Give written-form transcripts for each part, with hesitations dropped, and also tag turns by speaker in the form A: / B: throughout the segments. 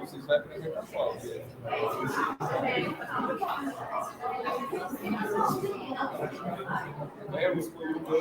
A: Vocês vão apresentar qual? Eu escolhi o meu.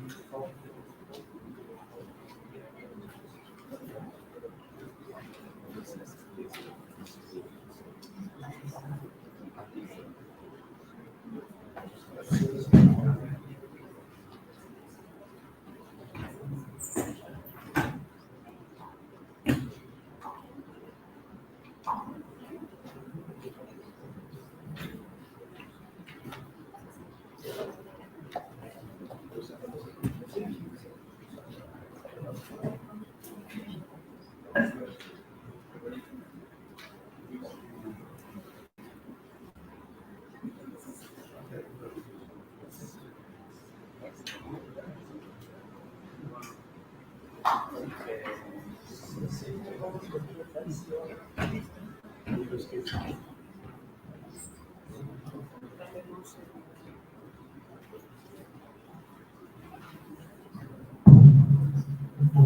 B: Bom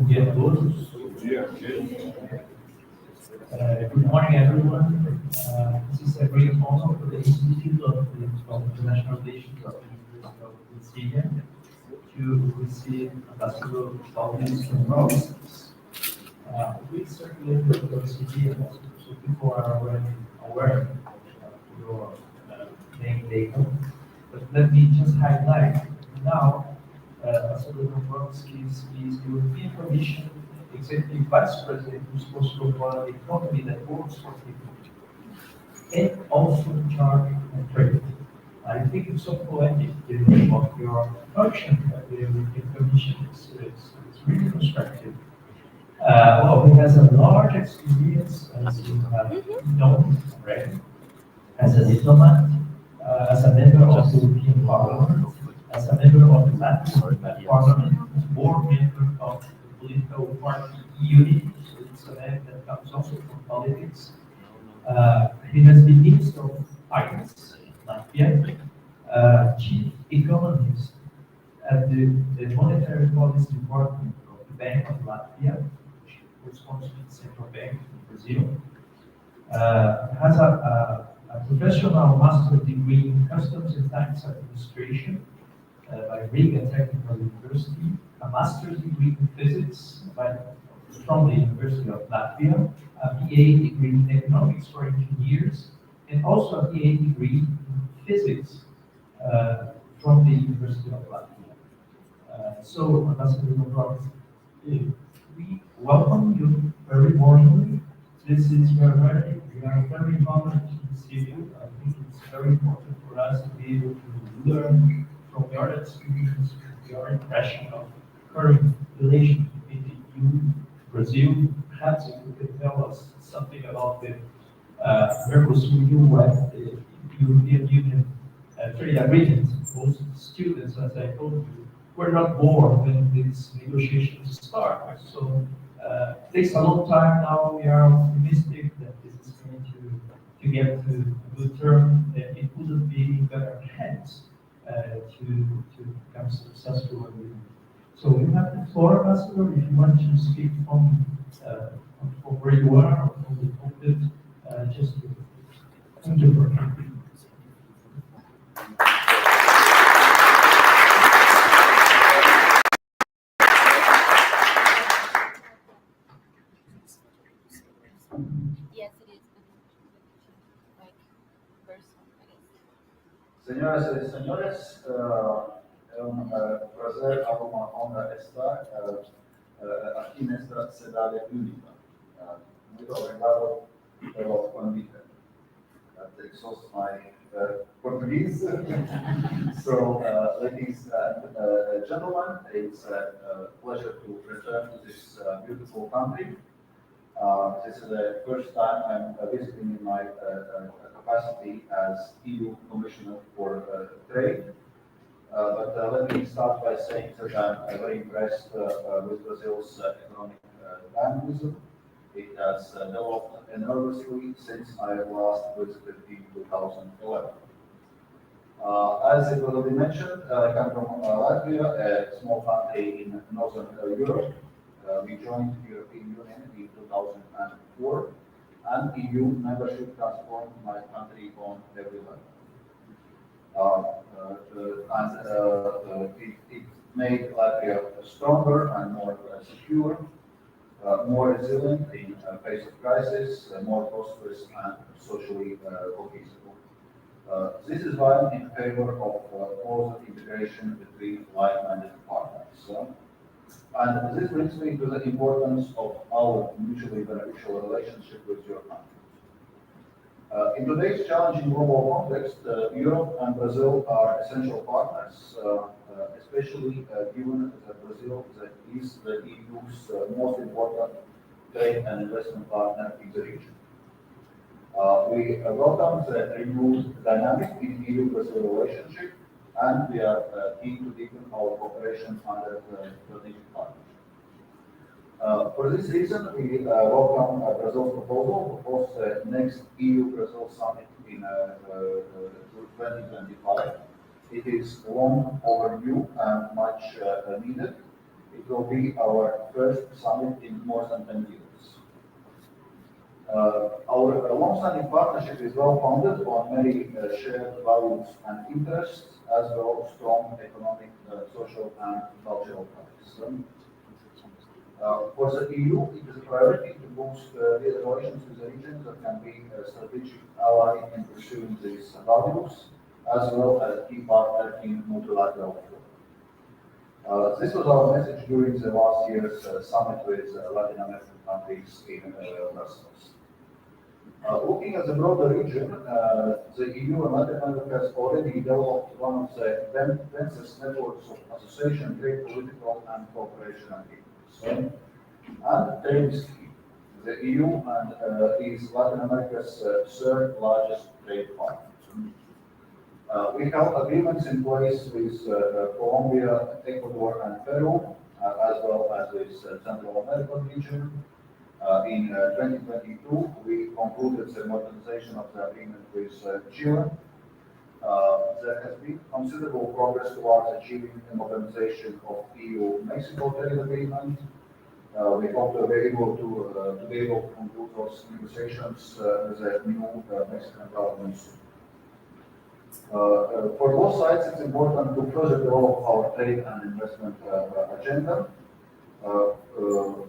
B: dia a todos. Good morning, everyone. This is a great honor for the Institute of International Relations of the University of Syria to receive Ambassador Valdis Dombrovskis. We circulated the CD, so people are already aware of your main data. But let me just highlight now. Ambassador Dombrovskis is European Commission Executive Vice President responsible for a company that works for people and also in charge of trade. I think it's so poetic of your function at the European Commission. It's really constructive. Well, he has a large experience, as you have known already, as a diplomat, as a member of the European Parliament, as a member of the Latvian Parliament, board member of the political party unit, so it's a man that comes also from politics. He has been Minister of Finance in Latvia, Chief Economist at the Monetary Policy Department of the Bank of Latvia, which corresponds to the Central Bank in Brazil. Has a professional master's degree in Customs and Tax Administration by Riga Technical University, a master's degree in physics from the University of Latvia, a BA degree in economics for engineers, and also a BA degree in physics from the University of Latvia. So, Ambassador Dombrovskis, we welcome you very warmly. We are very honored to receive you. I think it's very important for us to be able to learn from your experience, your impression of current relations between you, Brazil. Perhaps if you could tell us something about the Mercosur, the European Union trade agreement. Most students, as I told you, were not born when these negotiations start. So it takes a long time now. We are optimistic that this is going to get to a good term. That it wouldn't be in better hands to become successful agreement. So you have the floor, Ambassador, if you want to speak from where you are or from the pulpit, just thank you for coming.
C: Yes, it is. Like, personal, I guess.
D: Señoras y señores, es un placer, una honra estar aquí en esta ciudad única. Muy obrigado pelo convite. Texas, my Portuguese. So, ladies and gentlemen, it's a pleasure to return to this beautiful country. This is the first time I'm visiting in my capacity as EU Commissioner for Trade. But let me start by saying that I'm very impressed with Brazil's economic dynamism. It has developed enormously since I last visited in 2011. As it was already mentioned, I come from Latvia, a small country in Northern Europe. We joined the European Union in 2004, and EU membership transformed my country on every level. made Latvia stronger and more secure, more resilient in face of crisis, more prosperous and socially cohesive. This is why I'm in favor of closer integration between like-minded partners. And this brings me to the importance of our mutually beneficial relationship with your country. In today's challenging global context, Europe and Brazil are essential partners, especially given that Brazil is the EU's most important trade and investment partner in the region. We welcome the renewed dynamic in EU-Brazil relationship, and we are keen to deepen our cooperation under the strategic partnership. For this reason, we welcome Brazil's proposal to host the next EU-Brazil summit in 2025. It is long overdue and much needed. It will be our first summit in more than 10 years. Our long-standing partnership is well-founded on many shared values and interests, as well as strong economic, social, and cultural ties. For the EU, it is a priority to boost relations with the region that can be a strategic ally in pursuing these values, as well as a key partner in multilateral fora. This was our message during the last year's summit with Latin American countries in Brussels. Looking at the broader region, the EU and Latin America has already developed one of the densest networks of association, trade, political, and cooperation activities. And trade is key. The EU is Latin America's third largest trade partner. We have agreements in place with Colombia, Ecuador, and Peru, as well as with Central American region. In 2022, we concluded the modernization of the agreement with Chile. There has been considerable progress towards achieving the modernization of EU-Mexico trade agreement. We hope to be able to conclude those negotiations with the new Mexican government soon. For both sides, it's important to further develop our trade and investment agenda.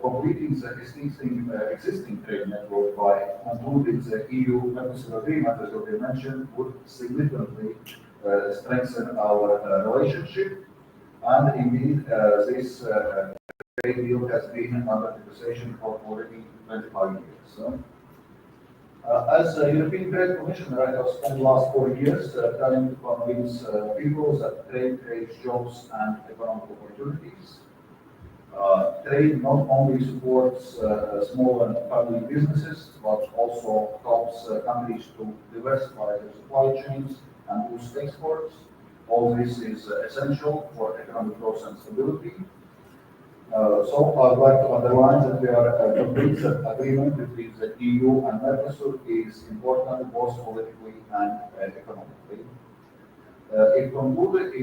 D: Completing the existing trade network by concluding the EU-Mercosur agreement, as already mentioned, would significantly strengthen our relationship. And indeed, this trade deal has been under negotiation for already 25 years. As a European Trade Commissioner, I have spent the last 4 years trying to convince people that trade creates jobs and economic opportunities. Trade not only supports small and family businesses, but also helps countries to diversify their supply chains and boost exports. All this is essential for economic growth and stability. So I'd like to underline that we are convinced that agreement between the EU and Mercosur is important both politically and economically. If concluded,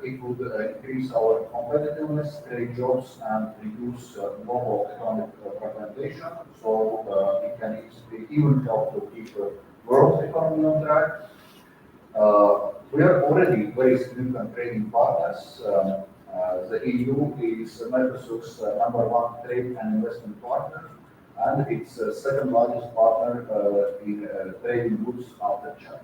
D: it would increase our competitiveness, create jobs, and reduce global economic fragmentation. So it can even help to keep the world economy on track. We are already very significant trading partners. The EU is Mercosur's #1 trade and investment partner, and its second largest partner in trading goods after China.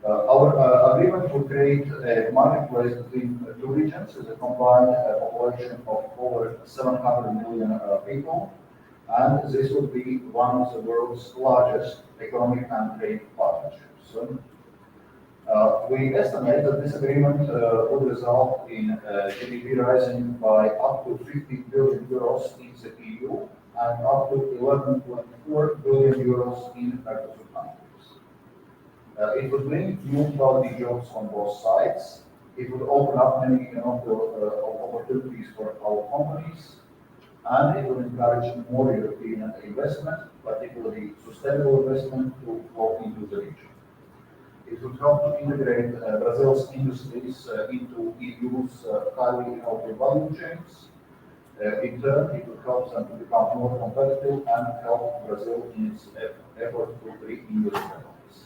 D: Our agreement will create a marketplace between two regions with a combined population of over 700 million people, and this will be one of the world's largest economic and trade partnerships. We estimate that this agreement would result in GDP rising by up to 50 billion euros in the EU and up to 11.4 billion euros in Mercosur countries. It would bring new quality jobs on both sides. It would open up many economic opportunities for our companies, and it would encourage more European investment, particularly sustainable investment, to go into the region. It would help to integrate Brazil's industries into EU's highly healthy value chains. In turn, it would help them to become more competitive and help Brazil in its effort to reindustrialize.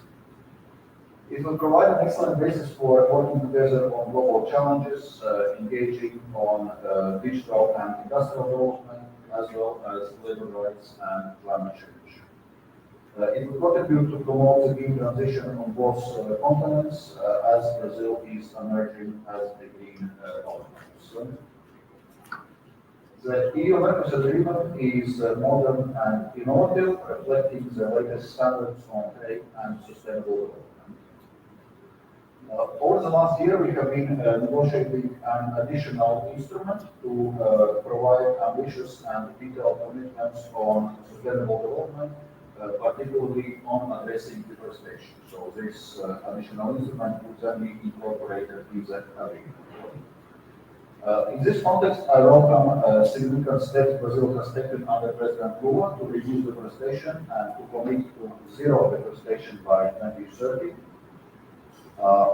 D: It will provide an excellent basis for working together on global challenges, engaging on digital and industrial development, as well as labor rights and climate change. It will contribute to promote the green transition on both continents, as Brazil is emerging as a green powerhouse. The EU-Mercosur agreement is modern and innovative, reflecting the latest standards on trade and sustainable development. Over the last year, we have been negotiating an additional instrument to provide ambitious and detailed commitments on sustainable development, particularly on addressing deforestation. So this additional instrument would then be incorporated in the agreement. In this context, I welcome significant steps Brazil has taken under President Lula to reduce deforestation and to commit to zero deforestation by 2030.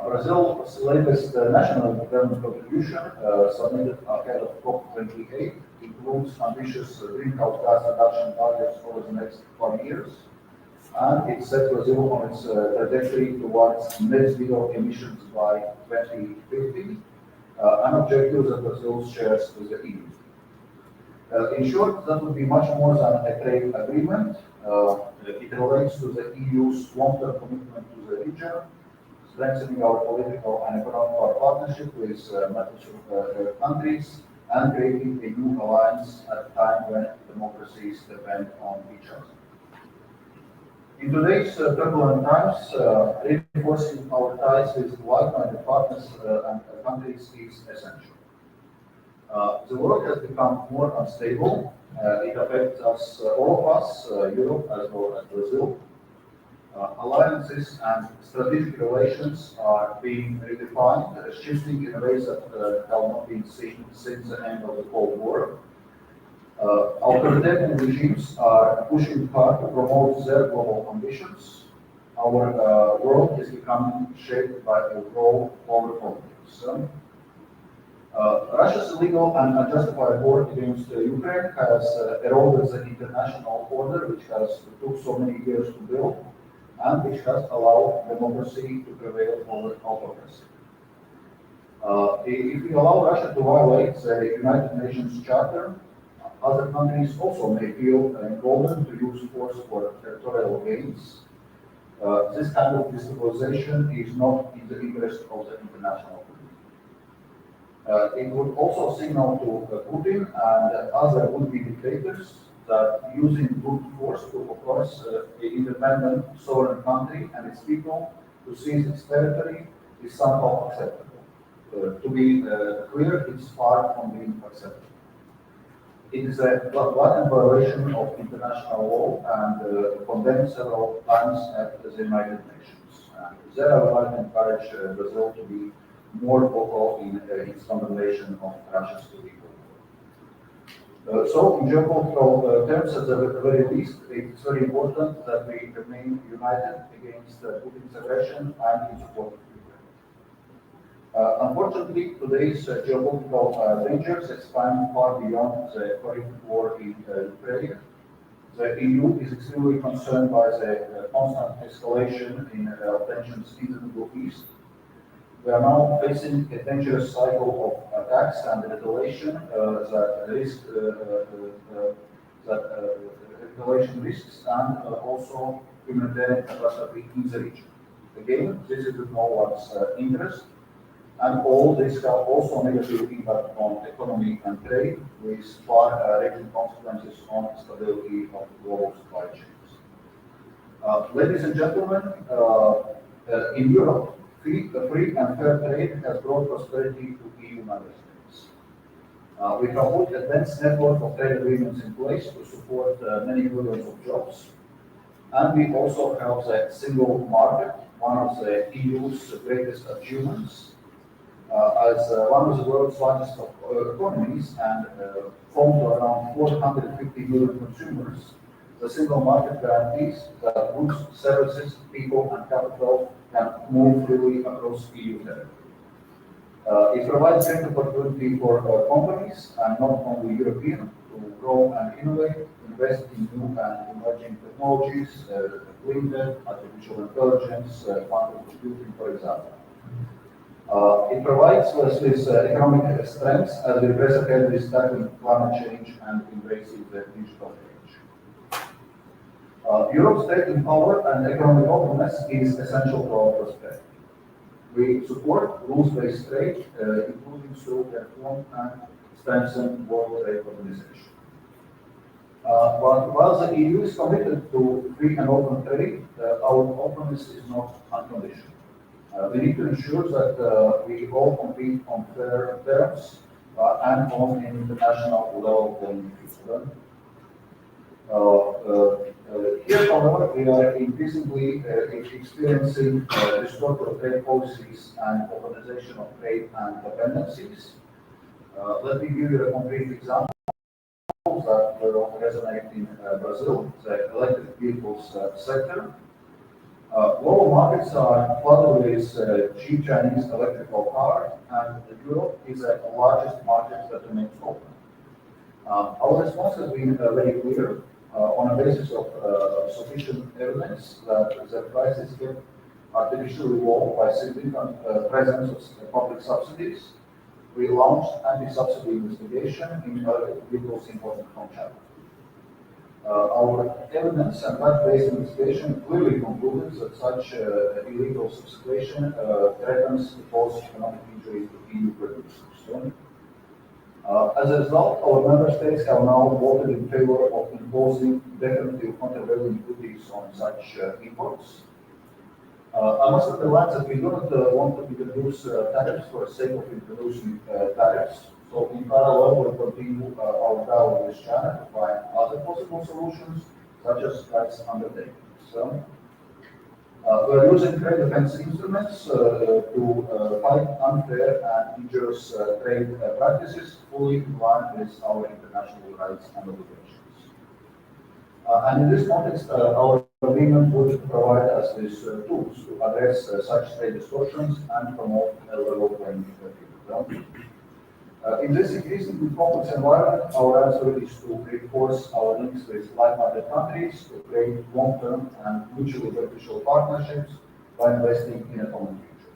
D: Brazil's latest national development contribution, submitted ahead of COP28, includes ambitious greenhouse gas reduction targets over the next 5 years, and it set Brazil on its trajectory towards net zero emissions by 2050, an objective that Brazil shares with the EU. In short, that would be much more than a trade agreement. It relates to the EU's long-term commitment to the region, strengthening our political and economic partnership with Mercosur countries, and creating a new alliance at a time when democracies depend on each other. In today's turbulent times, reinforcing our ties with like-minded partners and countries is essential. The world has become more unstable. It affects us, all of us, Europe as well as Brazil. Alliances and strategic relations are being redefined, shifting in ways that have not been seen since the end of the Cold War. Authoritarian regimes are pushing hard to promote their global ambitions. Our world is becoming shaped by a role over politics. Russia's illegal and unjustified war against Ukraine has eroded the international order, which has took so many years to build, and which has allowed democracy to prevail over autocracy. If we allow Russia to violate the United Nations Charter, other countries also may feel emboldened to use force for territorial gains. This kind of destabilization is not in the interest of the international community. It would also signal to Putin and other would-be dictators that using brute force to oppress an independent sovereign country and its people to seize its territory is somehow acceptable. To be clear, it's far from being acceptable. It is a blatant violation of international law and condemned several times at the United Nations. There I would like to encourage Brazil to be more vocal in its condemnation of Russia's illegal war. So, in geopolitical terms, at the very least, it's very important that we remain united against Putin's aggression and in support of Ukraine. Unfortunately, today's geopolitical dangers expand far beyond the horrific war in Ukraine. The EU is extremely concerned by the constant escalation in tensions in the Middle East. We are now facing a dangerous cycle of attacks and retaliation that retaliation risks and also humanitarian catastrophe in the region. Again, this is in no one's interest, and all this has also negative impact on economy and trade, with far-reaching consequences on stability of global supply chains. Ladies and gentlemen, in Europe, free and fair trade has brought prosperity to EU member states. We have put a dense network of trade agreements in place to support many millions of jobs, and we also have the single market, one of the EU's greatest achievements. As one of the world's largest economies and home to around 450 million consumers, the single market guarantees that goods, services, people, and capital can move freely across EU territory. It provides great opportunity for companies, and not only European, to grow and innovate in invest in new and emerging technologies, clean tech, artificial intelligence, quantum computing, for example. It provides us with economic strengths as we press ahead with tackling climate change and embracing the digital age. Europe's taking power and economic openness is essential to our prosperity. We support rules-based trade, including through reform and strengthen World Trade Organization. But while the EU is committed to free and open trade, our openness is not unconditional. We need to ensure that we all compete on fair terms and on an international level playing field. Here, however, we are increasingly experiencing distorted trade policies and organization of trade and dependencies. Let me give you a concrete example that will resonate in Brazil, the electric vehicles sector. Global markets are flooded with cheap Chinese electrical cars, and Europe is the largest market that remains open. Our response has been very clear. On a basis of sufficient evidence that the prices get artificially low by significant presence of public subsidies, we launched anti-subsidy investigation in electric vehicles imported from China. Our evidence and fact-based investigation clearly concluded that such illegal substitution threatens to cause economic injury to EU producers. As a result, our member states have now voted in favor of imposing definitive countervailing duties on such imports. I must underline that we do not want to introduce tariffs for the sake of introducing tariffs. So in parallel, we'll continue our dialogue with China to find other possible solutions, such as price undertakings. We are using trade defense instruments to fight unfair and injurious trade practices, fully in line with our international rights and obligations. And in this context, our agreement would provide us with tools to address such trade distortions and promote a level playing field. In this increasingly complex environment, our answer is to reinforce our links with like-minded countries to create long-term and mutually beneficial partnerships by investing in a common future.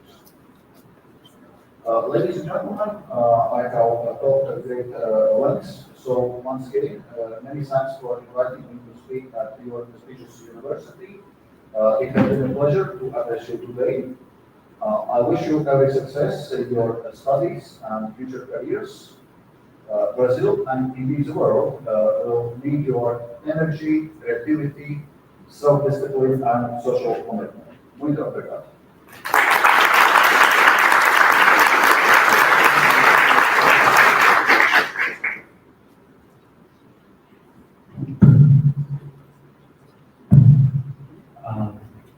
D: Ladies and gentlemen, I have talked at great lengths. So once again, many thanks for inviting me to speak at your prestigious university. It has been a pleasure to address you today. I wish you every success in your studies and future careers. Brazil and indeed the world will need your energy, creativity, self-discipline, and social commitment. Muito obrigado.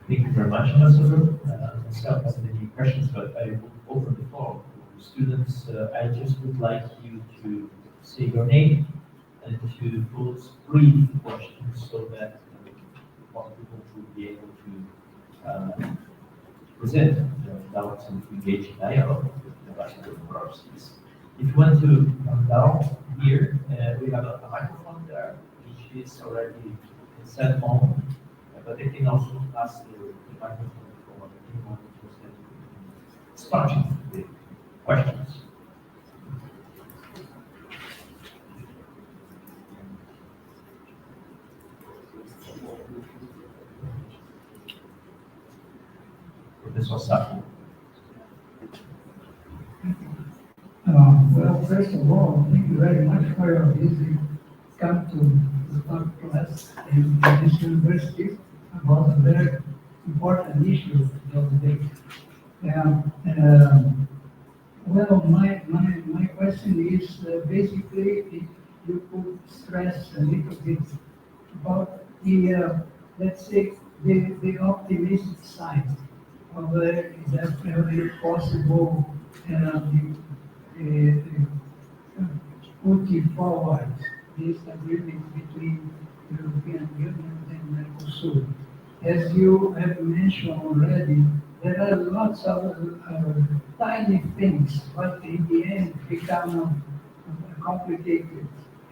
B: Thank you very much, Ambassador. Myself has many questions, but I will open the floor to students. I just would like you to say your name and to pose brief questions so that more people will be able to present their doubts and to engage in dialogue with Ambassador Dombrovskis. If you want to come down here, we have a microphone there, which is already set on. But they can also pass the microphone for anyone interested in starting the questions. Professor Sacco.
E: Well, first of all, thank you very much for your visit. Come to the top class in this university about a very important issue of the day. Well, my question is basically if you could stress a little bit about the, let's say, the optimistic side of that possible putting forward this agreement between the European Union and Mercosur. As you have mentioned already, there are lots of tiny things, but in the end become complicated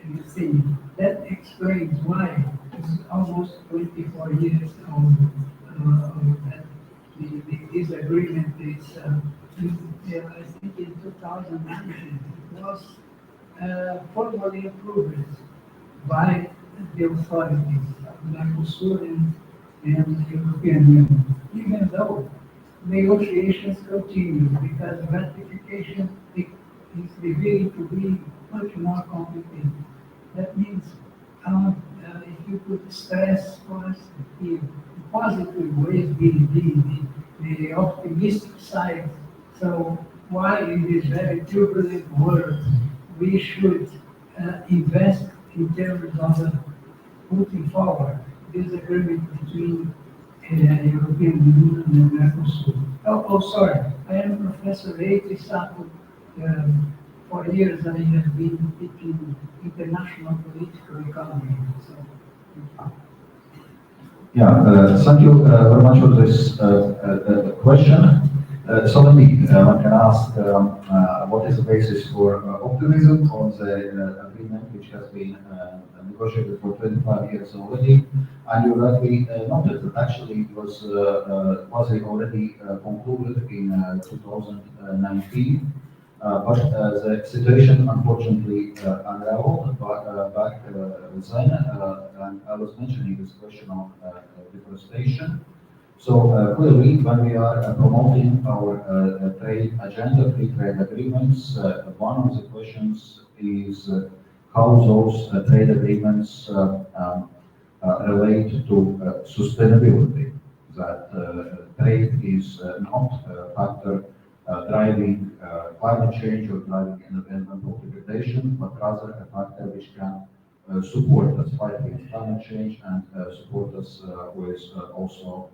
E: you see, that explains why it's almost 24 years that this agreement is, I think in 2019, it was formally approved by the authorities of Mercosur and the European Union, even though negotiations continue because ratification is revealed to be much more complicated. That means, if you could stress for us the positive ways, the optimistic side. So why in this very turbulent world we should invest in terms of putting forward this agreement between European Union and Mercosur. Sorry, I am Professor Eite Sato. For years I have been teaching international political economy. So,
D: Yeah, thank you very much for this question. So indeed, one can ask what is the basis for optimism on the agreement which has been negotiated for 25 years already. And you rightly noted that actually it was already concluded in 2019. But the situation unfortunately unraveled back then, and I was mentioning this question of deforestation. So clearly, when we are promoting our trade agenda, free trade agreements, one of the questions is how those trade agreements relate to sustainability. That trade is not a factor driving climate change or driving environmental degradation, but rather a factor which can support us fight against climate change and support us with also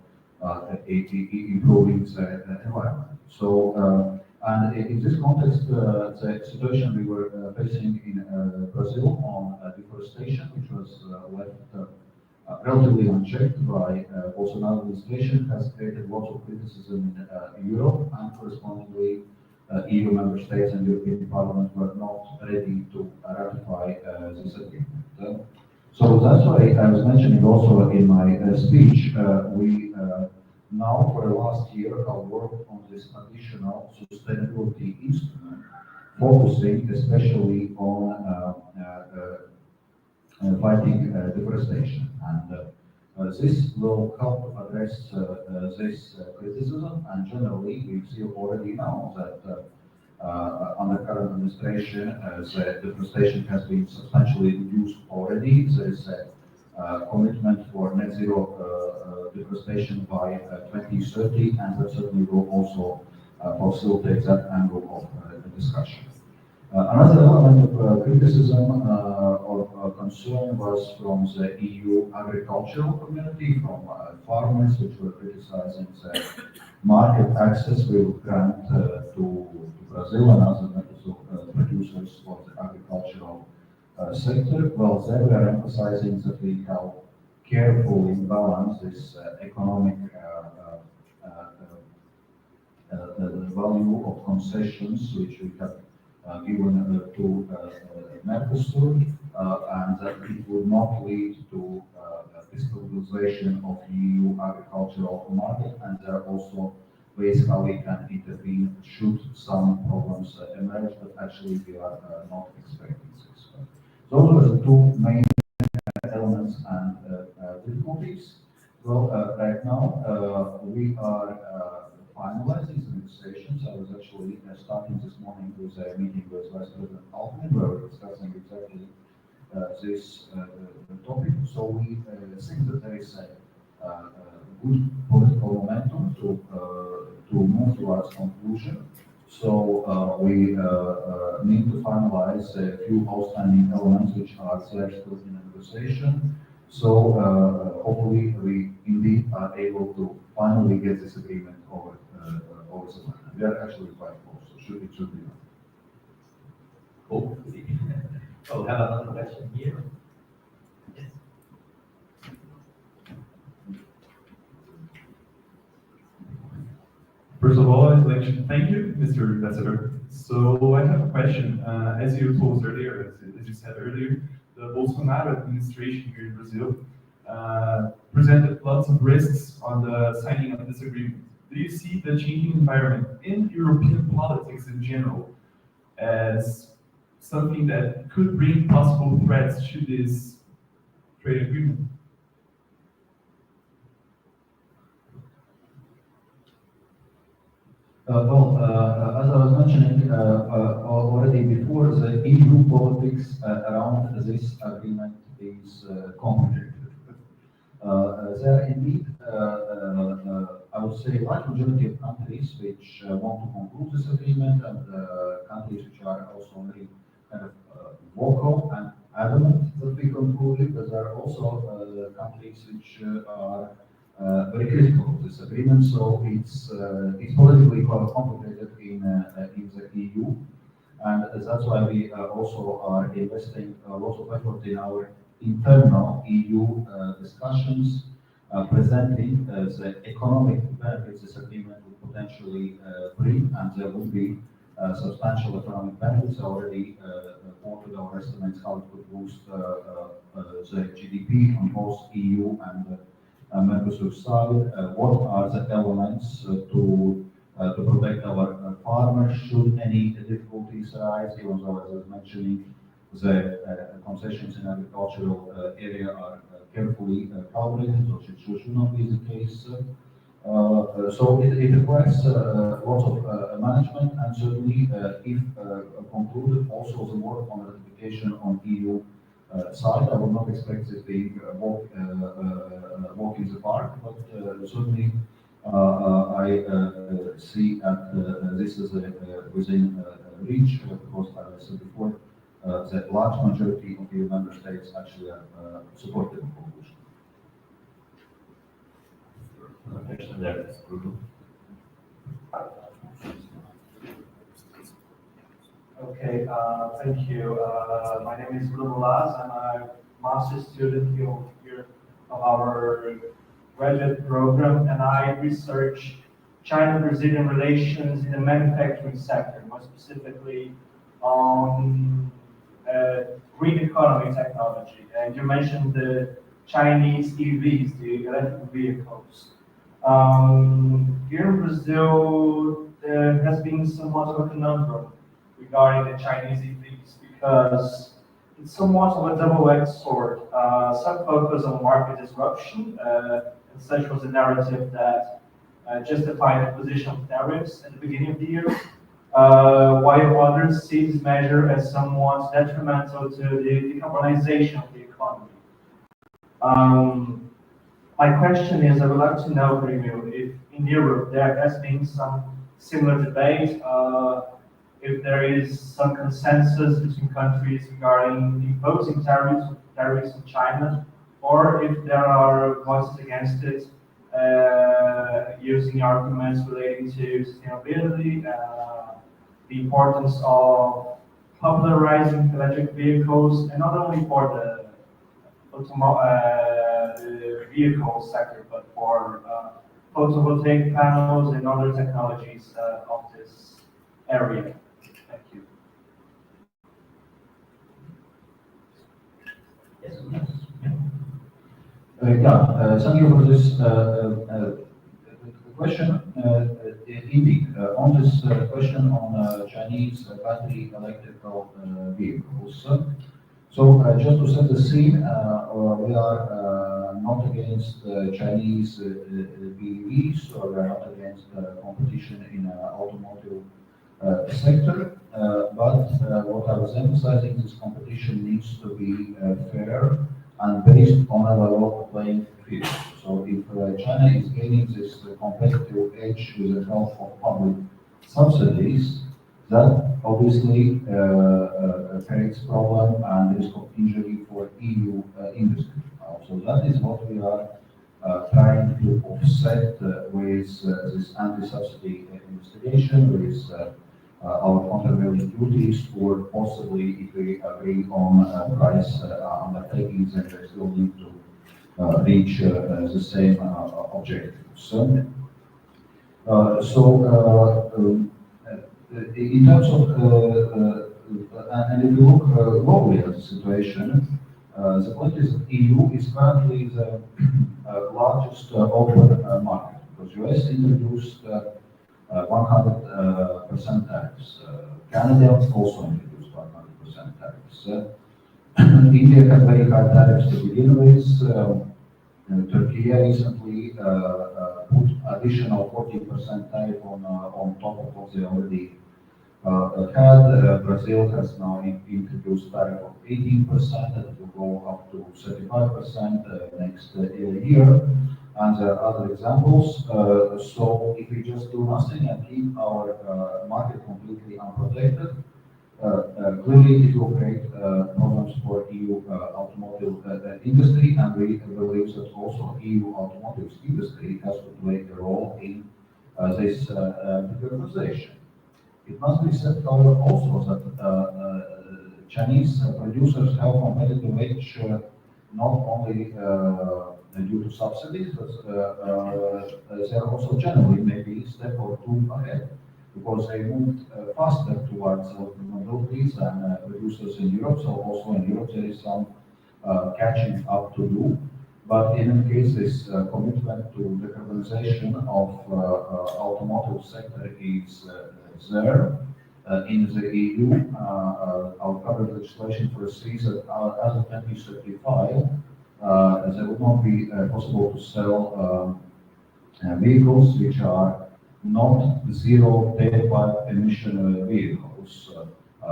D: improving the environment. So, and in this context, the situation we were facing in Brazil on deforestation, which was left relatively unchecked by Bolsonaro administration, has created lots of criticism in Europe, and correspondingly EU member states and European Parliament were not ready to ratify this agreement. So that's why I was mentioning also in my speech, we now for the last year have worked on this additional sustainability instrument, focusing especially on fighting deforestation. And this will help address this criticism, and generally we see already now that under current administration the deforestation has been substantially reduced already. There is a commitment for net zero deforestation by 2030, and that certainly will also facilitate that angle of discussion. Another element of criticism or concern was from the EU agricultural community, from farmers, which were criticizing the market access we would grant to Brazil and other producers for the agricultural sector. Well, they were emphasizing that we have carefully balanced this economic value of concessions which we have given to Mercosur, and that it would not lead to destabilization of the EU agricultural market, and there also ways how we can intervene should some problems emerge, but actually we are not expecting this. Those are the two main elements and difficulties. Well, right now we are finalizing the negotiations. I was actually starting this morning with a meeting with Vice-President Altman, where we're discussing exactly this topic. So we think that there is a good political momentum to move towards conclusion. So we need to finalize a few outstanding elements which are still in the negotiation. So hopefully we indeed are able to finally get this agreement over the line. We are actually quite close, so it should be done.
B: Hopefully. So we have another question here. Yes.
F: First of all, I'd like to thank you, Mr. Ambassador. So I have a question. As you told earlier, as you said earlier, the Bolsonaro administration here in Brazil presented lots of risks on the signing of this agreement. Do you see the changing environment in European politics in general as something that could bring possible threats to this trade agreement?
D: As I was mentioning already before, the EU politics around this agreement is complicated. There indeed, I would say, large majority of countries which want to conclude this agreement, and countries which are also very kind of vocal and adamant that we conclude it, but there are also countries which are very critical of this agreement. So it's politically quite complicated in the EU, and that's why we also are investing a lot of effort in our internal EU discussions, presenting the economic benefits this agreement would potentially bring, and there will be substantial economic benefits. Already quoted our estimates how it could boost the GDP on both EU and Mercosur side. What are the elements to protect our farmers should any difficulties arise? Even though, as I was mentioning, the concessions in agricultural area are carefully calculated, so it should not be the case. So it requires lots of management, and certainly if concluded, also the work on ratification on EU side. I would not expect this being a walk in the park, but certainly I see that this is within reach, because, as I said before, the large majority of EU member states actually are supportive of conclusion.
B: Okay, thank you. My name is Bruno Laz. I'm a master's student here of our graduate program, and I research China-Brazilian relations in the manufacturing sector, more specifically on green economy technology. And you mentioned the Chinese EVs, the electric vehicles. Here in Brazil, there has been somewhat of a conundrum regarding the Chinese EVs, because it's somewhat of a double-edged sword. Some focus on market disruption, and such was the narrative that justified the position of tariffs at the beginning of the year, while others see this measure as somewhat detrimental to the decarbonization of the economy. My question is, I would like to know from you if in Europe there has been some similar debate, if there is some consensus between countries regarding imposing tariffs in China, or if there are voices against it, using arguments relating to sustainability, the importance of popularizing electric vehicles, and not only for the vehicle sector, but for photovoltaic panels and other technologies of this area. Thank you.
D: Yes. Thank you for this question. Indeed, on this question on Chinese battery electrical vehicles. So just to set the scene, we are not against Chinese BEVs, or we are not against competition in automotive sector, but what I was emphasizing, this competition needs to be fair and based on a level playing field. So if China is gaining this competitive edge with the help of public subsidies, that obviously creates problem and risk of injury for EU industry. So that is what we are trying to offset with this anti-subsidy investigation, with our countervailing duties, or possibly if we agree on price undertakings, and we still need to reach the same objectives. In terms of, and if you look globally at the situation, the point is that EU is currently the largest open market, because US introduced 100% tariffs. Canada also introduced 100% tariffs. India had very high tariffs to begin with. Turkey recently put additional 40% tariff on top of what they already had. Brazil has now introduced tariff of 18%, and it will go up to 35% next year. And there are other examples. So if we just do nothing and keep our market completely unprotected, clearly it will create problems for EU automotive industry, and we believe that also EU automotive industry has to play a role in this decarbonization. It must be said, however, also that Chinese producers have competitive edge not only due to subsidies, but they are also generally maybe a step or two ahead, because they moved faster towards mobilities than producers in Europe. So also in Europe there is some catching up to do. But in any case, this commitment to decarbonization of automotive sector is there. In the EU, our current legislation foresees that as of 2035, there would not be possible to sell vehicles which are not zero tailpipe emission vehicles,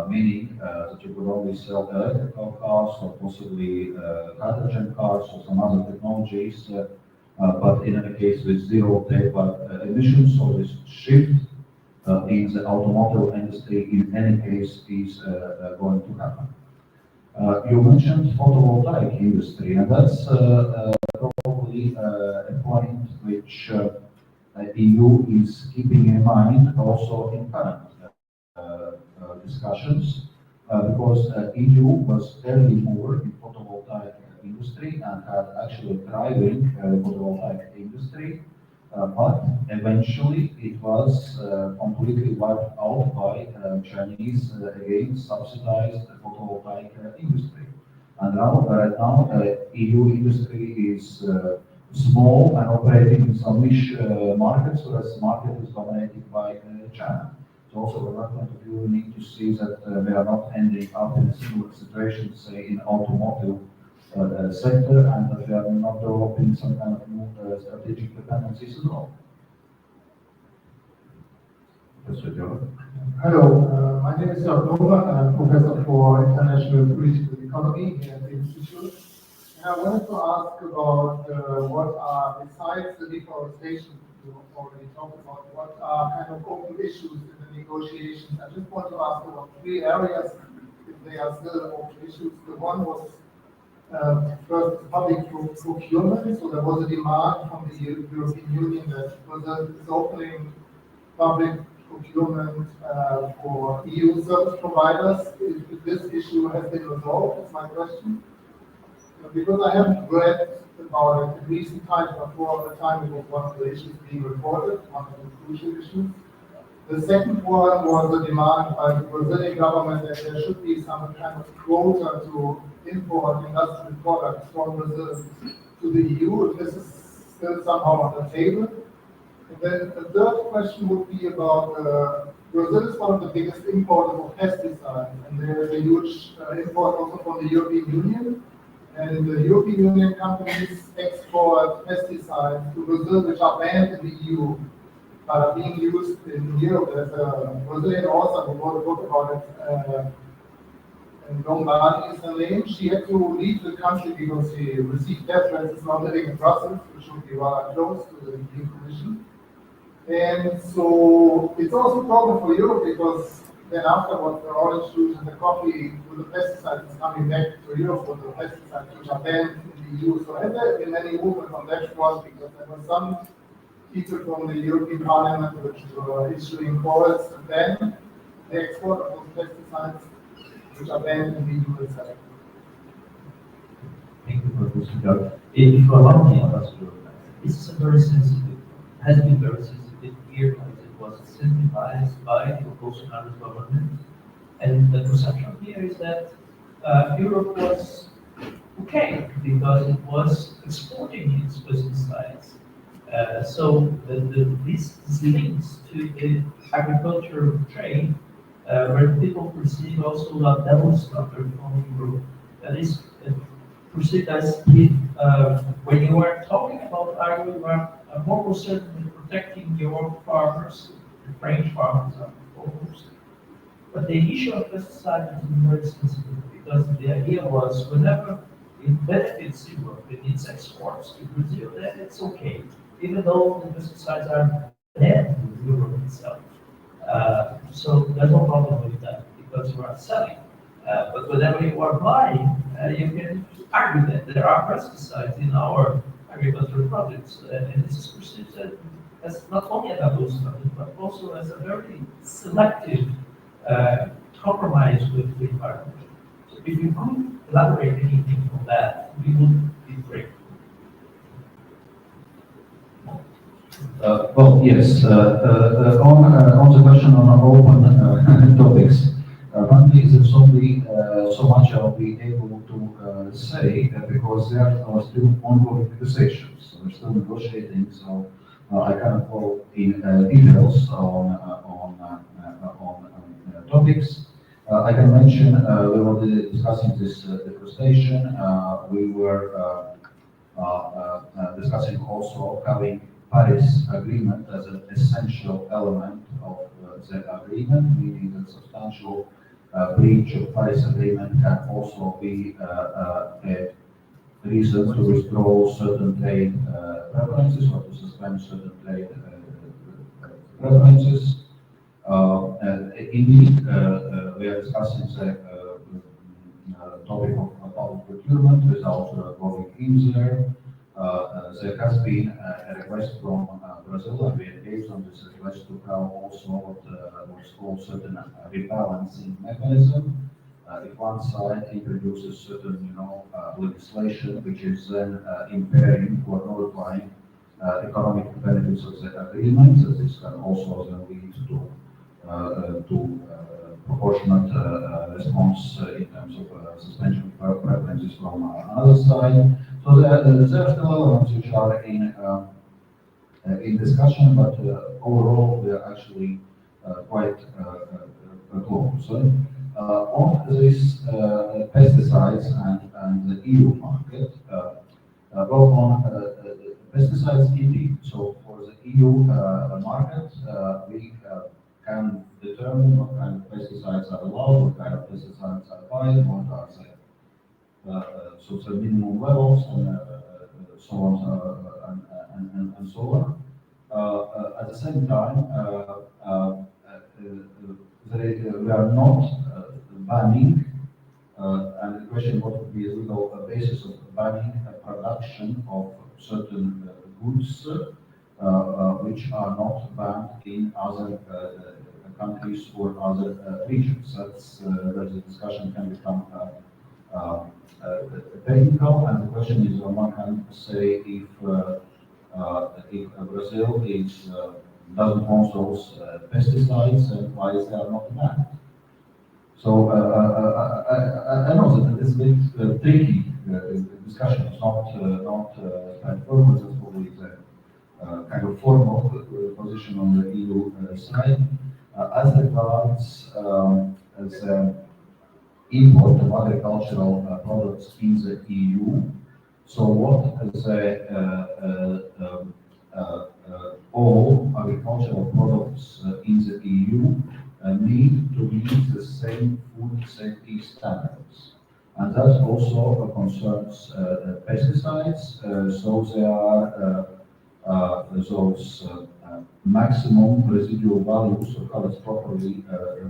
D: meaning that you could only sell electrical cars or possibly hydrogen cars or some other technologies, but in any case with zero tailpipe emissions. So this shift in the automotive industry in any case is going to happen. You mentioned photovoltaic industry, and that's probably a point which EU is keeping in mind also in current discussions, because EU was early mover in photovoltaic industry and had actually a thriving photovoltaic industry, but eventually it was completely wiped out by Chinese, again, subsidized photovoltaic industry. And now, EU industry is small and operating in some niche markets, whereas the market is dominated by China. So also from that point of view, we need to see that we are not ending up in a similar situation, say, in automotive sector, and that we are not developing some kind of new strategic dependencies as well.
G: Hello, my name is Jörg Novak, and I'm professor for international political economy here at the Institute. And I wanted to ask about what are, besides the deforestation you already talked about, what are kind of open issues in the negotiations. I just want to ask about 3 areas, if they are still open issues. The one was first public procurement. So there was a demand from the European Union that is opening public procurement for EU service providers. If this issue has been resolved, is my question. Because I haven't read about it in recent times, but for a time it was one of the issues being reported, one of the crucial issues. The second one was a demand by the Brazilian government that there should be some kind of quota to import industrial products from Brazil to the EU. This is still somehow on the table. And then the third question would be about Brazil is one of the biggest importers of pesticides, and there is a huge import also from the European Union. And the European Union companies export pesticides to Brazil, which are banned in the EU, but are being used in Europe. There's a Brazilian author who wrote a book about it, and Lombardi is her name. She had to leave the country because she received death threats now living in Brussels, which would be rather close to the European Commission. And so it's also a problem for Europe, because then afterwards the orange juice and the coffee with the pesticides is coming back to Europe with the pesticides which are banned in the EU. So has there been any movement on that front? Because there were some people from the European Parliament which were issuing calls to ban the export of those pesticides which are banned in the EU itself.
B: Thank you, Professor Doug. If you allow me, this is a very sensitive, has been very sensitive here, as it was incentivized by the Bolsonaro government. And the perception here is that Europe was okay, because it was exporting its pesticides. So these links to the agricultural trade, where people perceive also a double standard from Europe, that is perceived as if when you are talking about agro, you are more concerned with protecting your farmers, the French farmers are foremost. But the issue of pesticides is more sensitive because the idea was whenever it benefits Europe in its exports to Brazil, then it's okay, even though the pesticides are banned in Europe itself. So there's no problem with that because you are selling. But whenever you are buying, you can argue that there are pesticides in our agricultural products, and this is perceived as not only a double standard, but also as a very selective compromise with the environment. So if you could elaborate anything on that, we would be great.
D: Well, yes. On the question on open topics, one thing is only so much I'll be able to say because there are still ongoing negotiations. So we're still negotiating. So I cannot go in details on topics. I can mention we were discussing this deforestation. We were discussing also having Paris Agreement as an essential element of the agreement, meaning that substantial breach of Paris Agreement can also be a reason to withdraw certain trade preferences or to suspend certain trade preferences. Indeed, we are discussing the topic of public procurement without going in there. There has been a request from Brazil, and we engaged on this request to have also what's called certain rebalancing mechanism. If one side introduces certain, legislation which is then impairing or nullifying economic benefits of the agreement, this can also then lead to proportionate response in terms of suspension of preferences from another side. So there are still elements which are in discussion, but overall we are actually quite close. On this pesticides and the EU market, well, on pesticides indeed. So for the EU market, we can determine what kind of pesticides are allowed, what kind of pesticides are fine, what are so the minimum levels and so on and so on. At the same time, we are not banning, and the question what would be the legal basis of banning production of certain goods which are not banned in other countries or other regions. That's where the discussion can become technical, and the question is on one hand say if Brazil doesn't want those pesticides, and why is they are not banned? So I know that it's a bit tricky discussion. It's not straightforward. That's probably the kind of formal position on the EU side. As regards the import of agricultural products in the EU, so what all agricultural products in the EU need to meet the same food safety standards. And that also concerns pesticides. So there are those maximum residual values, or how it's properly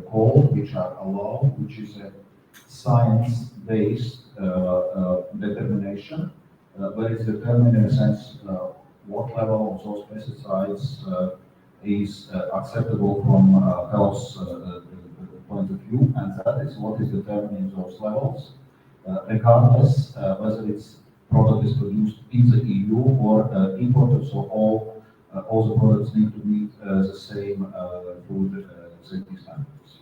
D: called, which are allowed, which is a science-based determination, where it's determined in a sense what level of those pesticides is acceptable from health point of view, and that is what is determining those levels, regardless whether its product is produced in the EU or imported. So all the products need to meet the same food safety standards.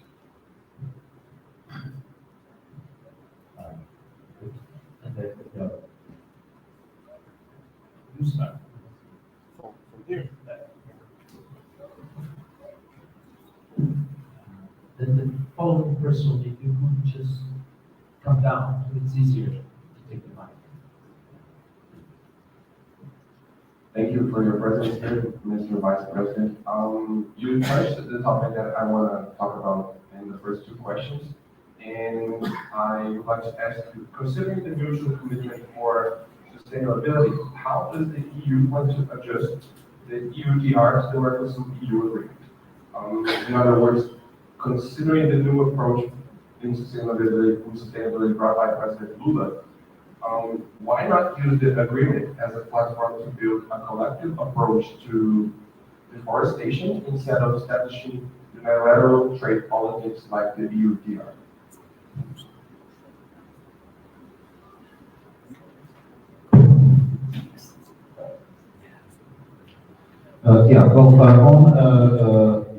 B: And
F: start. From here.
B: Then the following person, if you could just come down, it's easier to take the mic.
H: Thank you for your presence here, Mr. Vice President. You touched the topic that I want to talk about in the first two questions. And I would like to ask you, considering the mutual commitment for sustainability, how does the EU want to adjust the EUDR to the Mercosur EU agreement? In other words, considering the new approach in sustainability brought by President Lula, why not use the agreement as a platform to build a collective approach to deforestation instead of establishing unilateral trade politics like the EUDR?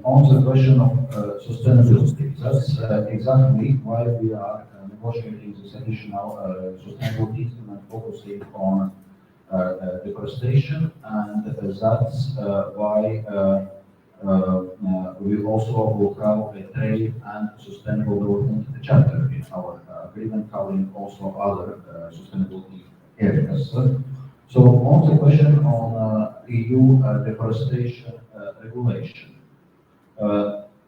I: On the question of sustainability, that's exactly why we are negotiating this additional sustainability instrument focusing on deforestation, and that's why we also will have a trade and sustainable development chapter in our agreement, covering also other sustainability areas. So on the question on EU deforestation regulation.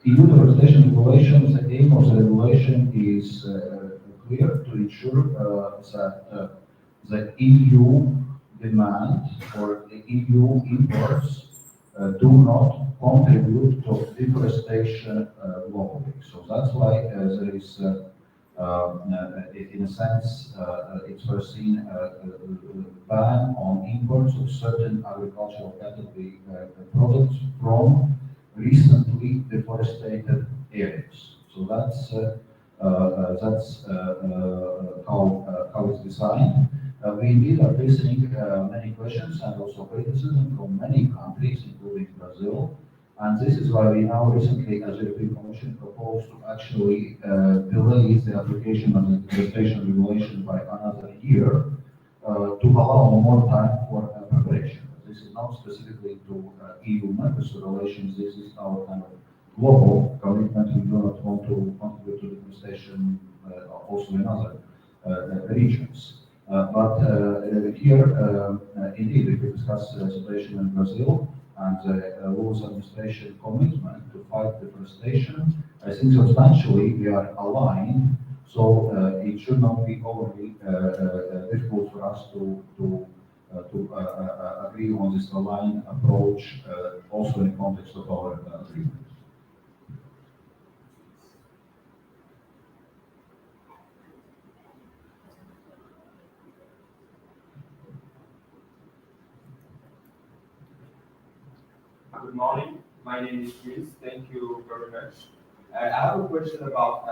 I: EU deforestation regulation, the aim of the regulation is clear, to ensure that the EU demand or the EU imports do not contribute to deforestation globally. So that's why there is, in a sense, it's foreseen a ban on imports of certain agricultural category products from recently deforested areas. So that's how it's designed. We indeed are facing many questions and also criticism from many countries, including Brazil. And this is why we now recently, as European Commission, proposed to actually delay the application of the deforestation regulation by another year to allow more time for preparation. This is not specifically to EU-Mercosur relations. This is our kind of global commitment. We do not want to contribute to deforestation also in other regions. But here, indeed, if we discuss the situation in Brazil and the Lula's administration commitment to fight deforestation, I think substantially we are aligned. So it should not be overly difficult for us to agree on this aligned approach, also in the context of our agreement.
J: Good morning. My name is Chris. Thank you very much. I have a question about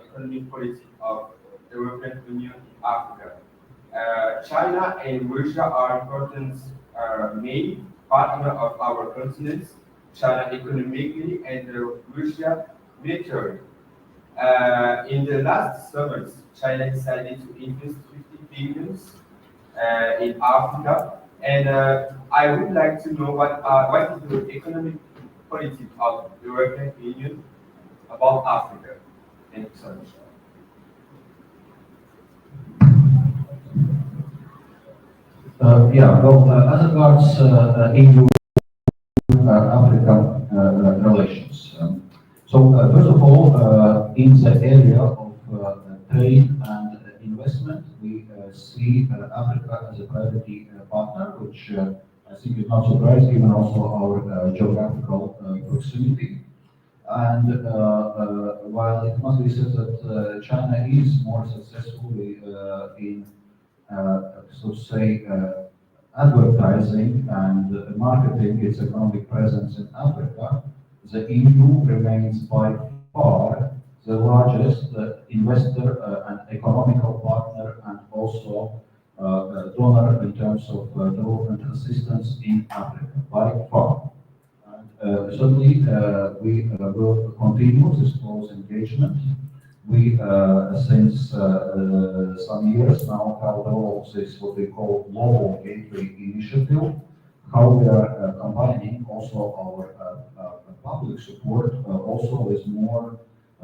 J: economic policy of the European Union in Africa. China and Russia are important main partner of our continent. China economically and Russia militarily. In the last summit, China decided to invest 50 billion in Africa, and I would like to know what is the economic policy of the European Union about Africa. Thank you so much.
I: As regards EU-Africa relations. First of all, in the area of trade and investment, we see Africa as a priority partner, which I think is not surprising, given also our geographical proximity. And while it must be said that China is more successfully in, so to say, advertising and marketing its economic presence in Africa, the EU remains by far the largest investor and economical partner, and also donor in terms of development assistance in Africa, by far. And certainly, we will continue this close engagement, we, since some years now, have developed this, what we call Global Gateway Initiative, how we are combining also our public support also with more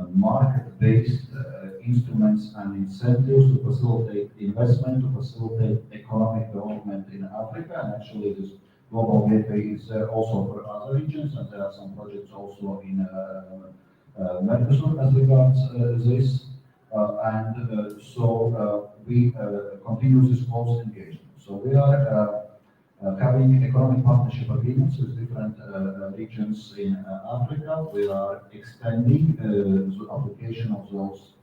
I: market-based instruments and incentives to facilitate investment, to facilitate economic development in Africa. And actually, this Global Gateway is also for other regions, and there are some projects also in Mercosur as regards this. So we continue this close engagement. So we are having economic partnership agreements with different regions in Africa. We are extending the application of those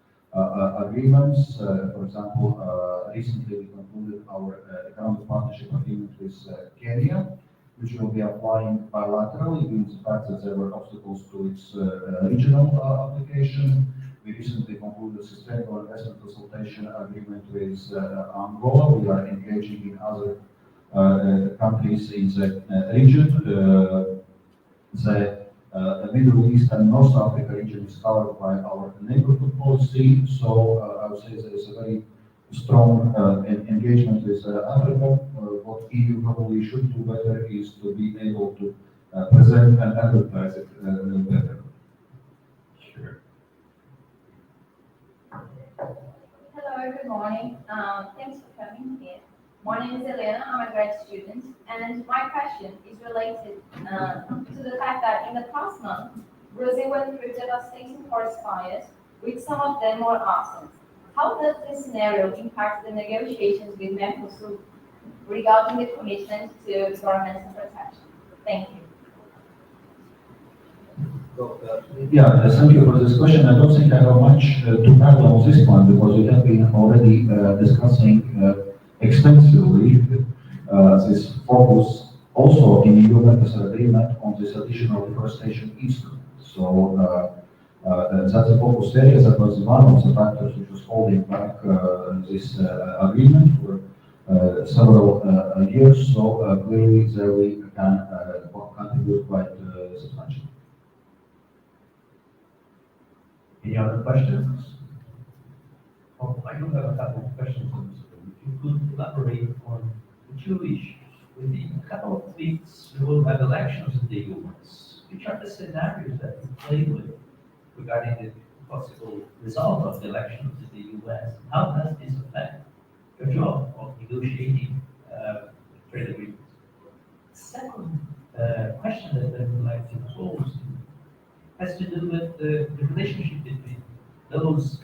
I: agreements. For example, recently we concluded our economic partnership agreement with Kenya, which will be applying bilaterally, given the fact that there were obstacles to its regional application. We recently concluded a sustainable investment consultation agreement with Angola. We are engaging in other countries in the region. The Middle East and North Africa region is covered by our neighborhood policy. So I would say there is a very strong engagement with Africa. What EU probably should do better is to be able to present and advertise it better.
K: Sure.
L: Hello, good morning. Thanks for coming here. My name is Elena, I'm a grad student, and my question is related to the fact that in the past month, Brazil went through devastating forest fires, with some of them more absent. How does this scenario impact the negotiations with Mercosur regarding the commitment to environmental protection? Thank you.
I: Yeah, thank you for this question. I don't think I have much to add on this one because we have been already discussing extensively this focus also in EU Mercosur agreement on this additional deforestation instrument. So that's a focus area. That was one of the factors which was holding back this agreement for several years. So clearly there we can contribute quite substantially.
B: Any other questions? Oh, I do have a couple of questions. If you could elaborate on the two issues. Within a couple of weeks, we will have elections in the US. Which are the scenarios that you play with regarding the possible result of the elections in the US? How does this affect your job of negotiating trade agreements? Second question that I would like to pose has to do with the relationship between those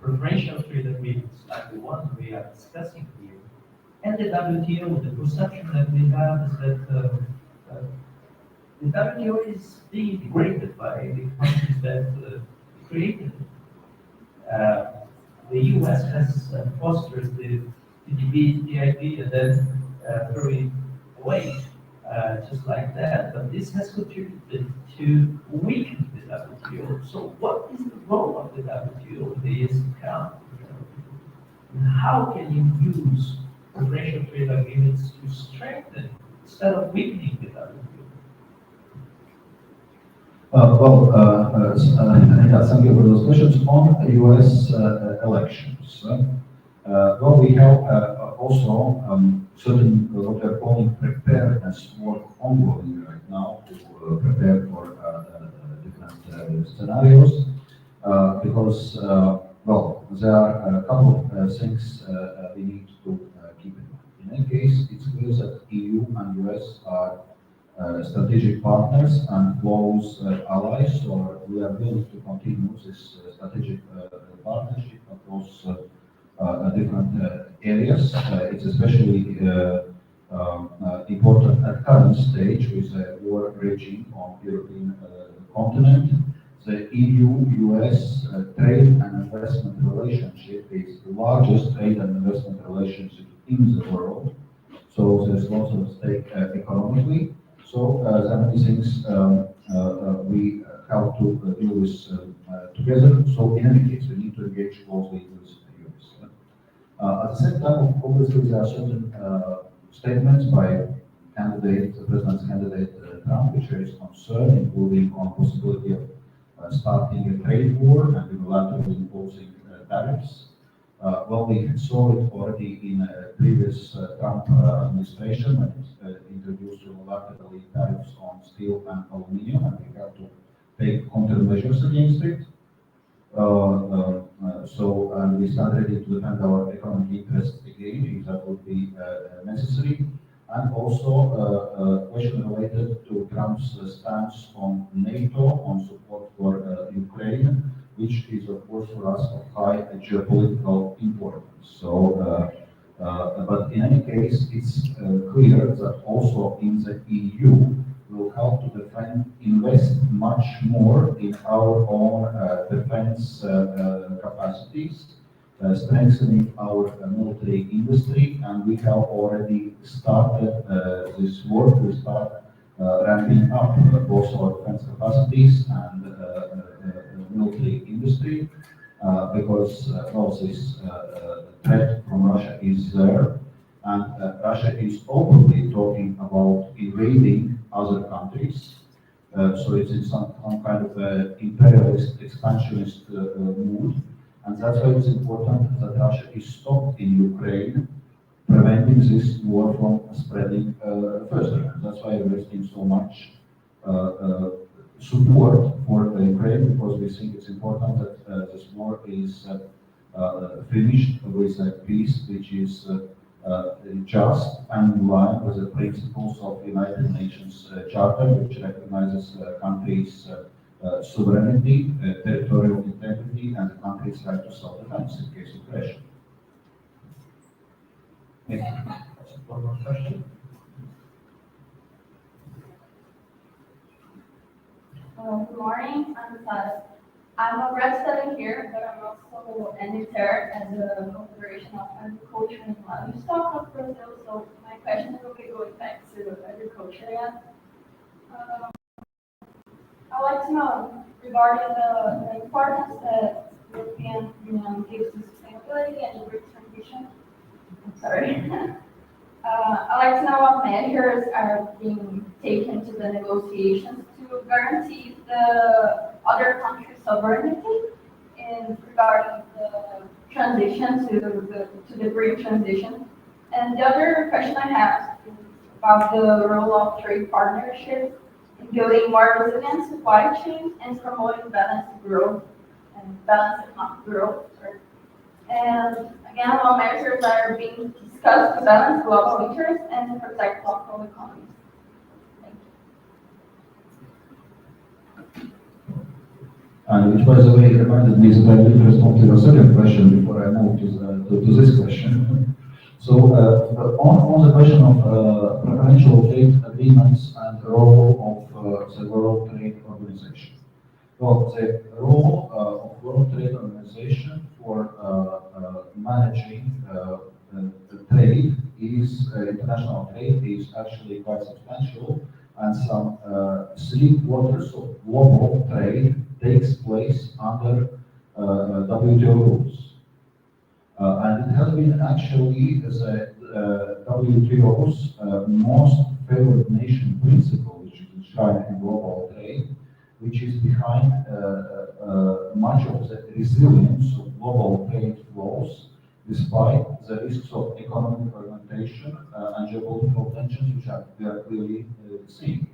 B: preferential trade agreements like the one we are discussing here and the WTO. The perception that we have is that the WTO is being degraded by the countries that created it. The US has fostered the idea that throwing away just like that, but this has contributed to weaken the WTO. So what is the role of the WTO in the years to come? And how can you use preferential trade agreements to strengthen instead of weakening the WTO?
I: Thank you for those questions. On US elections, we have also certain what we are calling preparedness work ongoing right now to prepare for different scenarios because, there are a couple of things we need to keep in mind. In any case, it's clear that EU and US are strategic partners and close allies, so we are willing to continue this strategic partnership across different areas. It's especially important at current stage with the war raging on the European continent. The EU-US trade and investment relationship is the largest trade and investment relationship in the world. So there's lots of stake economically. So there are many things we have to deal with together. So in any case, we need to engage closely with the US. At the same time, obviously, there are certain statements by the president's candidate Trump, which raise concern, including on possibility of starting a trade war and unilaterally imposing tariffs. Well, we saw it already in previous Trump administration when it introduced unilaterally tariffs on steel and aluminum, and we have to take countermeasures against it. And we stand ready to defend our economic interests again if that would be necessary. And also a question related to Trump's stance on NATO, on support for Ukraine, which is of course for us of high geopolitical importance. So, but in any case, it's clear that also in the EU, will help to defend, invest much more in our own defense capacities, strengthening our military industry, and we have already started this work. We start ramping up both our defense capacities and military industry because well, this threat from Russia is there, and Russia is openly talking about invading other countries. So it's in some kind of imperialist, expansionist mood. And that's why it's important that Russia is stopped in Ukraine, preventing this war from spreading further. That's why we're investing so much support for Ukraine, because we think it's important that this war is finished with a peace which is just and in line with the principles of the United Nations Charter, which recognizes countries' sovereignty, territorial integrity, and the country's right to self-defense in case of aggression.
B: One more question.
L: Good morning, I'm Sara. I'm a grad student here, but I'm also an intern as a confederation of agriculture and livestock of Brazil. So my question will be going back to agriculture again. I'd like to know regarding the importance that European Union gives to sustainability and green transition. I'd like to know what measures are being taken to the negotiations to guarantee the other countries' sovereignty in regarding the transition to the green transition. And the other question I have is about the role of trade partnerships in building more resilient supply chains and promoting balanced growth and balanced economic growth. And again, what measures are being discussed to balance global interests and protect local economies.
I: And which, by the way, reminded me that I did respond to your second question before I move to this question. So, on the question of preferential trade agreements and the role of the World Trade Organization. Well, the role of World Trade Organization for managing the trade is international trade is actually quite substantial, and some 3/4 of global trade takes place under WTO rules. And it has been actually the WTO's most favored nation principle, which is enshrined in global trade, which is behind much of the resilience of global trade flows, despite the risks of economic fragmentation and geopolitical tensions, which we are clearly seeing.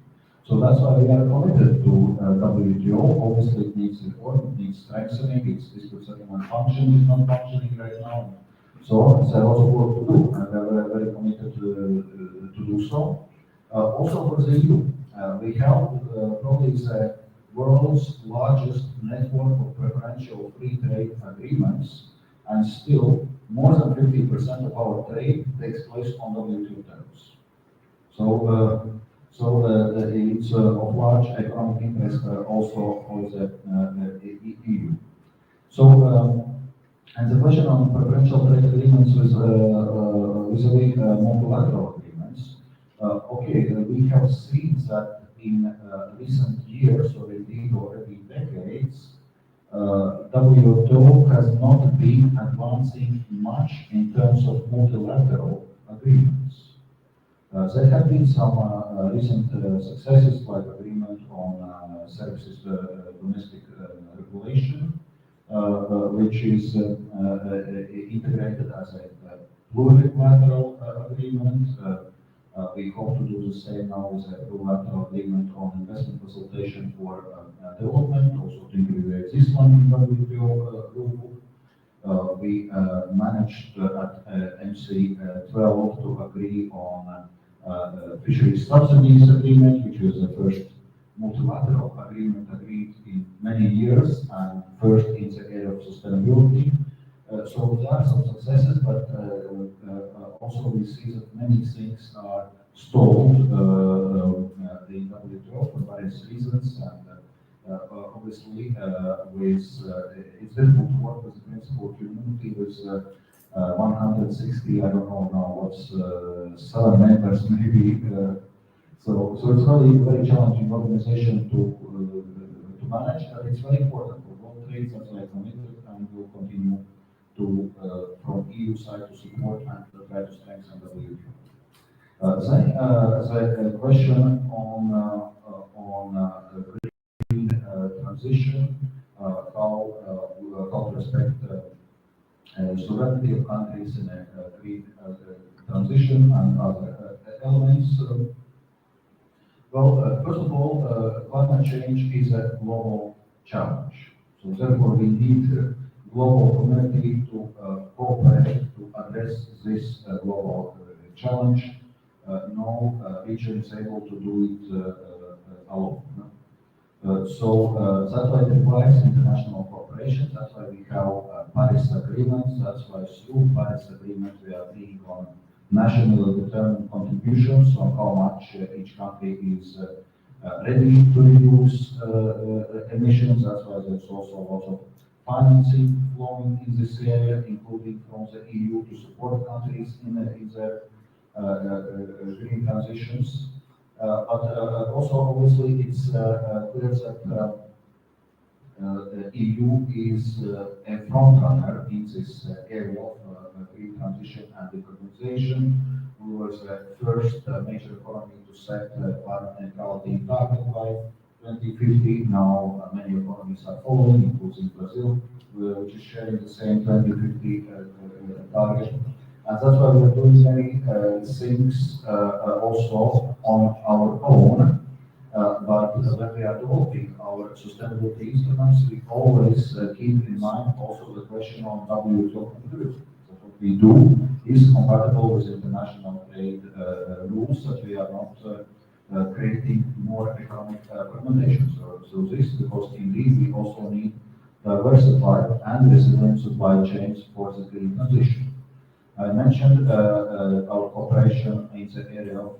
I: So that's why we are committed to WTO. Obviously, it needs reform, it needs strengthening, it's dispute settlement function is not functioning right now. So there's a lot of work to do, and we are very committed to do so. Also for the EU, we have probably the world's largest network of preferential free trade agreements, and still more than 50% of our trade takes place on WTO terms. So it's of large economic interest also for the EU. So, and the question on preferential trade agreements with multilateral agreements. Okay, we have seen that in recent years, or indeed already decades, WTO has not been advancing much in terms of multilateral agreements. There have been some recent successes, like agreement on services domestic regulation, which is integrated as a plurilateral agreement. We hope to do the same now with a plurilateral agreement on investment facilitation for development, also to integrate this one in WTO rule. We managed at MC12 to agree on fisheries subsidies agreement, which was the first multilateral agreement agreed in many years and first in the area of sustainability. So there are some successes, but also we see that many things are stalled in WTO for various reasons, and obviously it's difficult to work with the principal community with 160, I don't know now what's 7 members maybe. So it's very challenging organization to manage, but it's very important for both trades as I committed, and will continue to from EU side to support and to try to strengthen WTO. The question on green transition, how to respect sovereignty of countries in a green transition and other elements. Well, first of all, climate change is a global challenge. So therefore, we need global community to cooperate to address this global challenge. No region is able to do it alone. So that's why it requires international cooperation. That's why we have Paris agreements. That's why through Paris agreement we are bringing on nationally determined contributions on how much each country is ready to reduce emissions. That's why there's also a lot of financing flowing in this area, including from the EU to support countries in their green transitions. But also, obviously, it's clear that the EU is a front runner in this area of green transition and decarbonization. We were the first major economy to set climate neutrality target by 2050. Now many economies are following, including Brazil, which is sharing the same 2050 target. And that's why we're doing many things also on our own. But when we are developing our sustainability instruments, we always keep in mind also the question on WTO contribution. So what we do is compatible with international trade rules, that we are not creating more economic fragmentation. So this, because indeed we also need diversified and resilient supply chains for the green transition. I mentioned our cooperation in the area of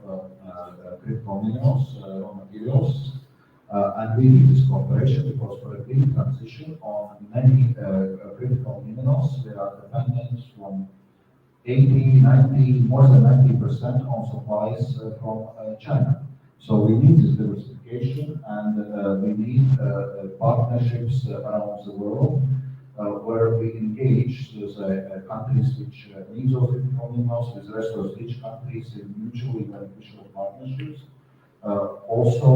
I: critical minerals, raw materials, and we need this cooperation because for a green transition on many critical minerals, we are dependent from 80, 90, more than 90% on supplies from China. So we need this diversification, and we need partnerships around the world where we engage with countries which need those critical minerals with the rest of rich countries in mutually beneficial partnerships. Also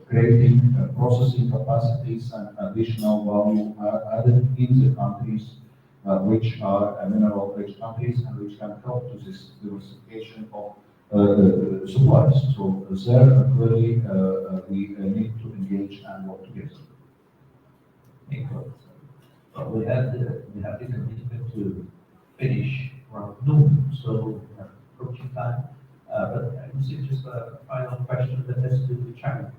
I: creating processing capacities and additional value added in the countries which are mineral-rich countries and which can help to this diversification of supplies. So there clearly we need to engage and work together.
B: Thank you. We have the commitment to finish around noon, so we have approaching time. But I would say just a final question that has to do with China.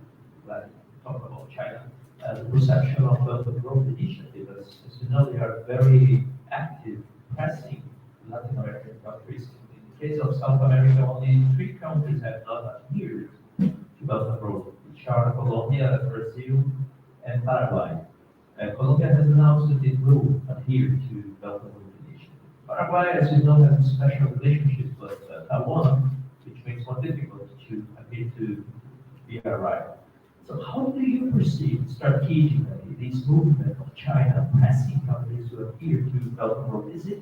B: Like talk about China, the perception of the growth initiative. As you know, they are very active pressing Latin American countries. In the case of South America, only 3 countries have not adhered to Belt and Road, which are Colombia, Brazil, and Paraguay. Colombia has announced that it will adhere to Belt and Road initiative. Paraguay, as you know, has a special relationship with Taiwan, which makes it more difficult to adhere to BRI. So how do you perceive strategically this movement of China pressing countries to adhere to Belt and Road? Is it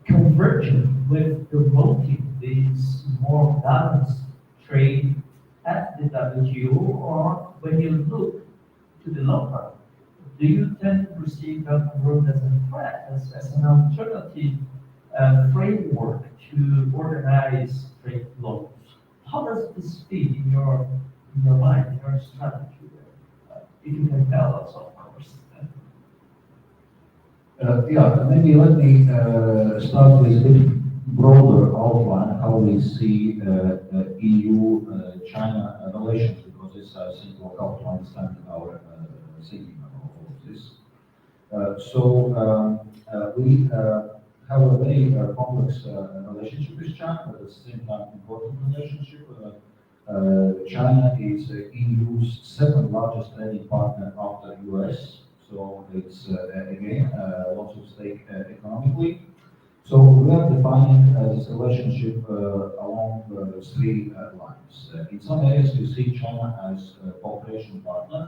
B: convergent with promoting this more balanced trade at the WTO, or when you look to the long run, do you tend to perceive Belt and Road as a threat, as an alternative framework to organize trade flows? How does this fit in your mind, in your strategy? If you can tell us, of course.
I: Yeah, maybe let me start with a bit broader outline how we see EU-China relations, because this I think will help to understand our thinking about all of this. We have a very complex relationship with China, but at the same time important relationship. China is EU's second largest trading partner after US, so it's again lots of stake economically. So we are defining this relationship along three lines. In some areas, we see China as a cooperation partner.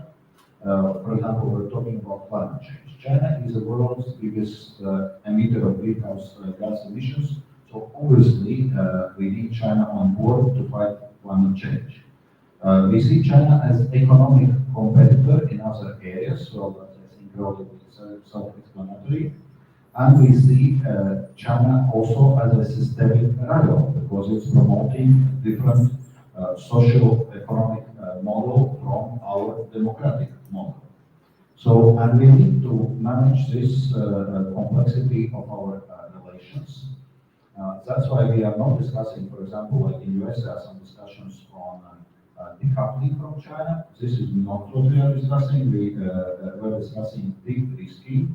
I: For example, we're talking about climate change. China is the world's biggest emitter of greenhouse gas emissions, so obviously we need China on board to fight climate change. We see China as economic competitor in other areas, so that's I think relatively self-explanatory. And we see China also as a systemic rival because it's promoting different socio-economic model from our democratic model. So, and we need to manage this complexity of our relations. That's why we are not discussing, for example, like in US, there are some discussions on decoupling from China. This is not what we are discussing. We're discussing big risky.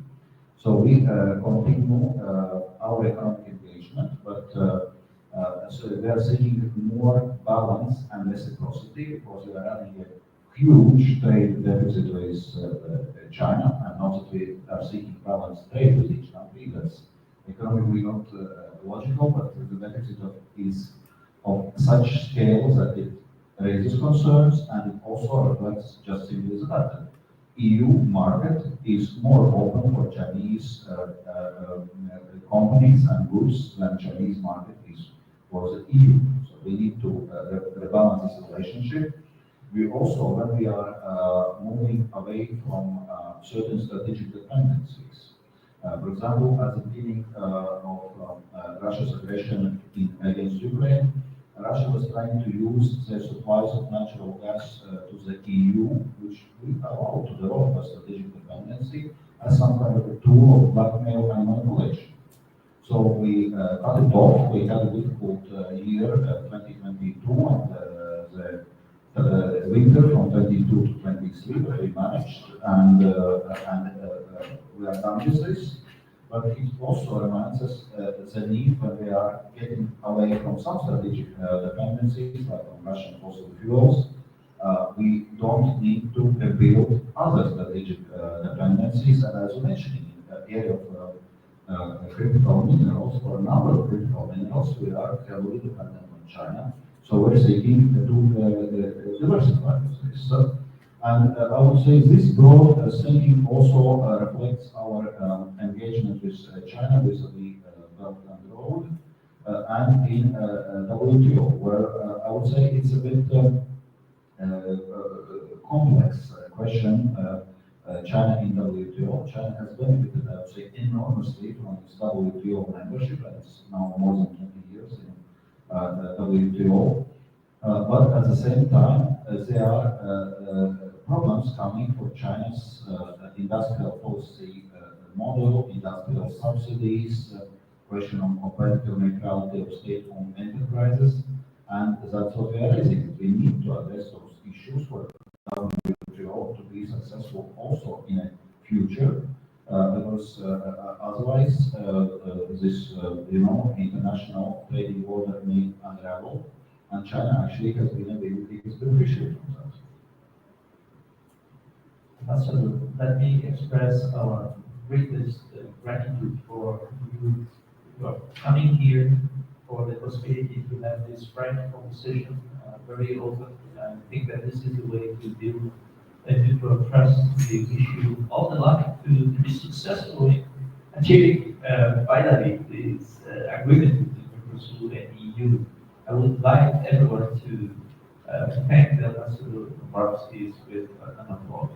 I: So we continue our economic engagement, but so we are seeking more balance and reciprocity because we are having a huge trade deficit with China, and not that we are seeking balanced trade with each country. That's economically not logical, but the deficit is of such scale that it raises concerns, and it also reflects just simply the fact that EU market is more open for Chinese companies and goods than Chinese market is for the EU. So we need to rebalance this relationship. We also, when we are moving away from certain strategic dependencies, for example, at the beginning of Russia's aggression against Ukraine, Russia was trying to use their supplies of natural gas to the EU, which we allow to develop a strategic dependency as some kind of a tool of blackmail and manipulation. So we cut it off. We had a difficult year, 2022, and the winter from 22 to 23, but we managed, and we are done with this. But it also reminds us the need when we are getting away from some strategic dependencies, like on Russian fossil fuels. We don't need to build other strategic dependencies, and as you mentioned, in the area of critical minerals, for a number of critical minerals, we are heavily dependent on China. So we're seeking to diversify this. And I would say this broad thinking also reflects our engagement with China vis-a-vis Belt and Road and in WTO, where I would say it's a bit complex question. China in WTO. China has benefited, I would say, enormously from its WTO membership, and it's now more than 20 years in WTO. But at the same time, there are problems coming for China's industrial policy model, industrial subsidies, question on competitive neutrality of state-owned enterprises, and that's what we are raising. We need to address those issues for WTO to be successful also in the future, because otherwise this international trading order may unravel, and China actually has been a biggest beneficiary from that.
B: Ambassador, let me express our greatest gratitude for you coming here, for the possibility to have this frank conversation, very open. I think that this is the way to build a mutual trust, to issue all the luck to be successful in achieving finally this agreement between Mercosur and EU. I would invite everyone to thank the Ambassador Dombrovskis with an applause.